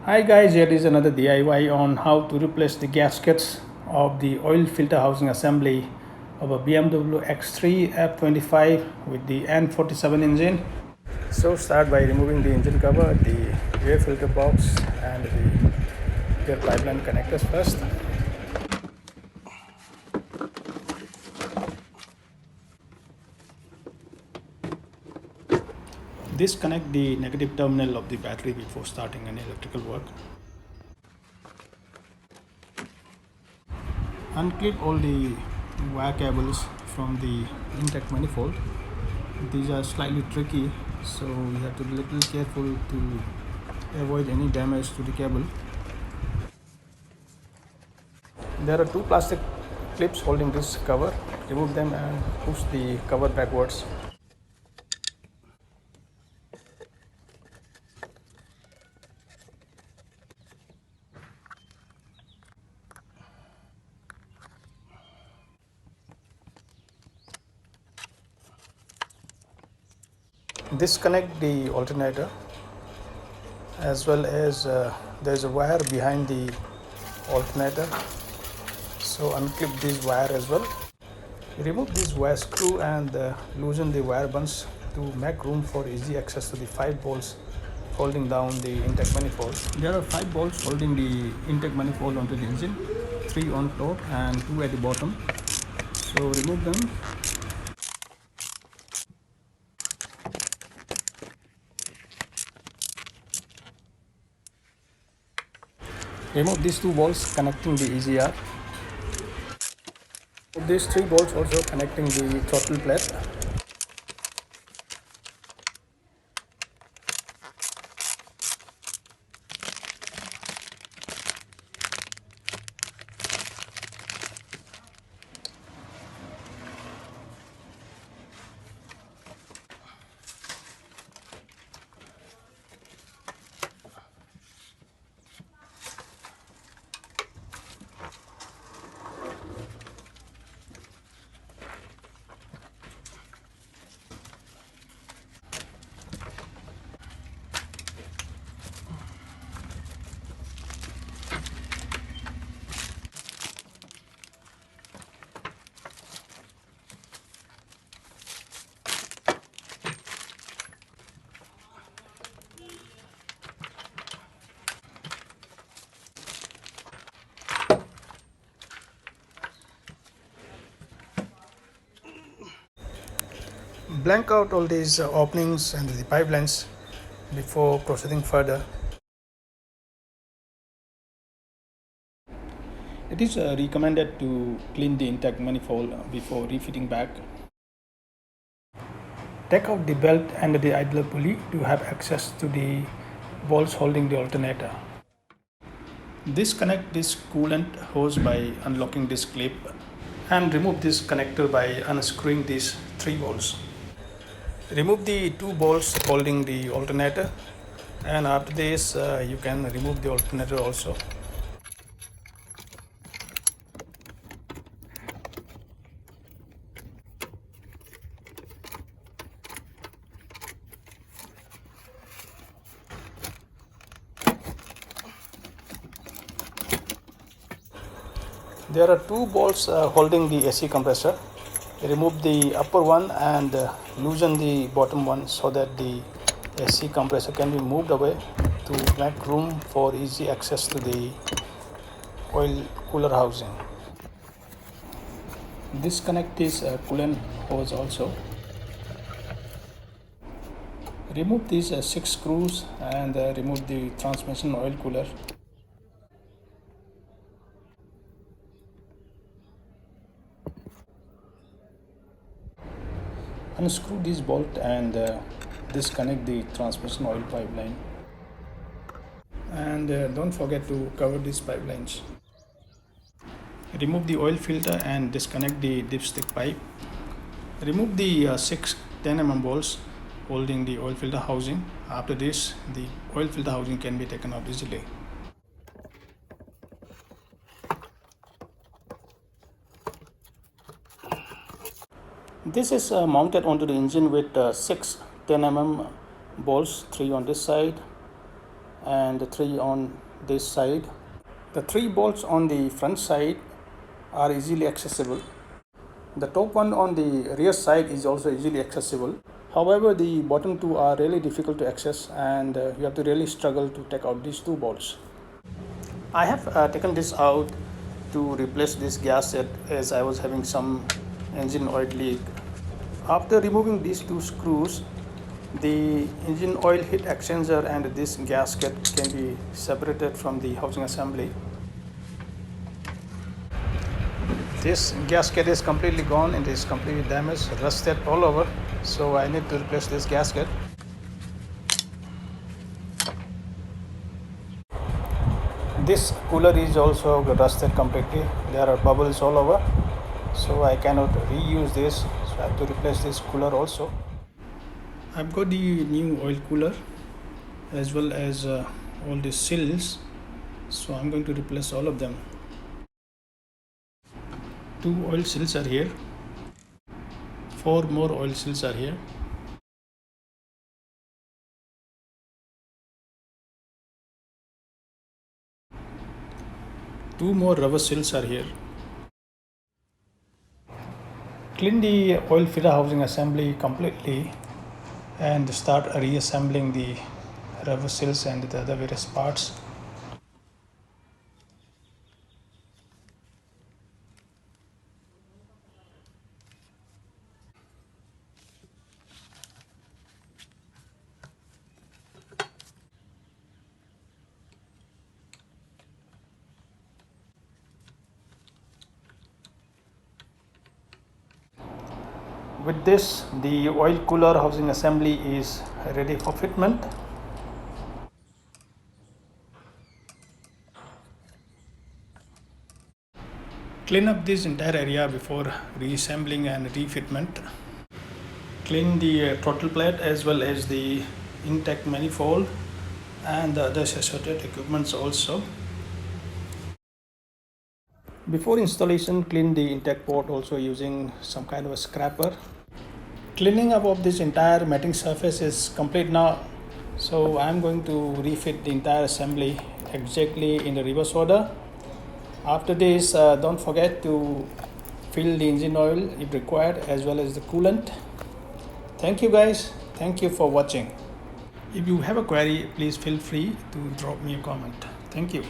Hi guys, here is another DIY on how to replace the gaskets of the oil filter housing assembly of a BMW X3 F25 with the N47 engine. So start by removing the engine cover, the air filter box and the air pipeline connectors first. Disconnect the negative terminal of the battery before starting any electrical work. Unclip all the wire cables from the intake manifold. These are slightly tricky, so you have to be a little careful to avoid any damage to the cable. There are two plastic clips holding this cover. Remove them and push the cover backwards. Disconnect the alternator, as well as there's a wire behind the alternator, so unclip this wire as well. Remove this wire screw and loosen the wire bunch to make room for easy access to the 5 bolts holding down the intake manifold. There are 5 bolts holding the intake manifold onto the engine, 3 on top and 2 at the bottom. So remove them. Remove these 2 bolts connecting the EGR. These 3 bolts also connecting the throttle plate. Blank out all these openings and the pipelines before proceeding further. It is recommended to clean the intake manifold before refitting back. Take out the belt and the idler pulley to have access to the bolts holding the alternator. Disconnect this coolant hose by unlocking this clip and remove this connector by unscrewing these 3 bolts. Remove the 2 bolts holding the alternator, and after this you can remove the alternator also. There are 2 bolts holding the AC compressor. Remove the upper one and loosen the bottom one so that the AC compressor can be moved away to make room for easy access to the oil cooler housing. Disconnect this coolant hose also. Remove these 6 screws and remove the transmission oil cooler. Unscrew this bolt and disconnect the transmission oil pipeline. And don't forget to cover these pipelines. Remove the oil filter and disconnect the dipstick pipe. Remove the 6 10 mm bolts holding the oil filter housing. After this, the oil filter housing can be taken out easily. This is mounted onto the engine with 6 10 mm bolts, 3 on this side and 3 on this side. The 3 bolts on the front side are easily accessible. The top one on the rear side is also easily accessible. However, the bottom 2 are really difficult to access, and you have to really struggle to take out these 2 bolts. I have taken this out to replace this gasket as I was having some engine oil leak. After removing these 2 screws, the engine oil heat exchanger and this gasket can be separated from the housing assembly. This gasket is completely gone and is completely damaged, rusted all over, so I need to replace this gasket. This cooler is also rusted completely. There are bubbles all over, so I cannot reuse this, so I have to replace this cooler also. I've got the new oil cooler as well as all the seals, so I'm going to replace all of them. 2 oil seals are here, 4 more oil seals are here. Two more rubber seals are here. Clean the oil filter housing assembly completely and start reassembling the rubber seals and the other various parts. With this, the oil cooler housing assembly is ready for fitment. Clean up this entire area before reassembling and refitment. Clean the throttle plate as well as the intake manifold and the other associated equipments also. Before installation, clean the intake port also using some kind of a scraper. Cleaning up of this entire matting surface is complete now, so I'm going to refit the entire assembly exactly in the reverse order. After this, don't forget to fill the engine oil if required as well as the coolant. Thank you guys. Thank you for watching. If you have a query, please feel free to drop me a comment. Thank you.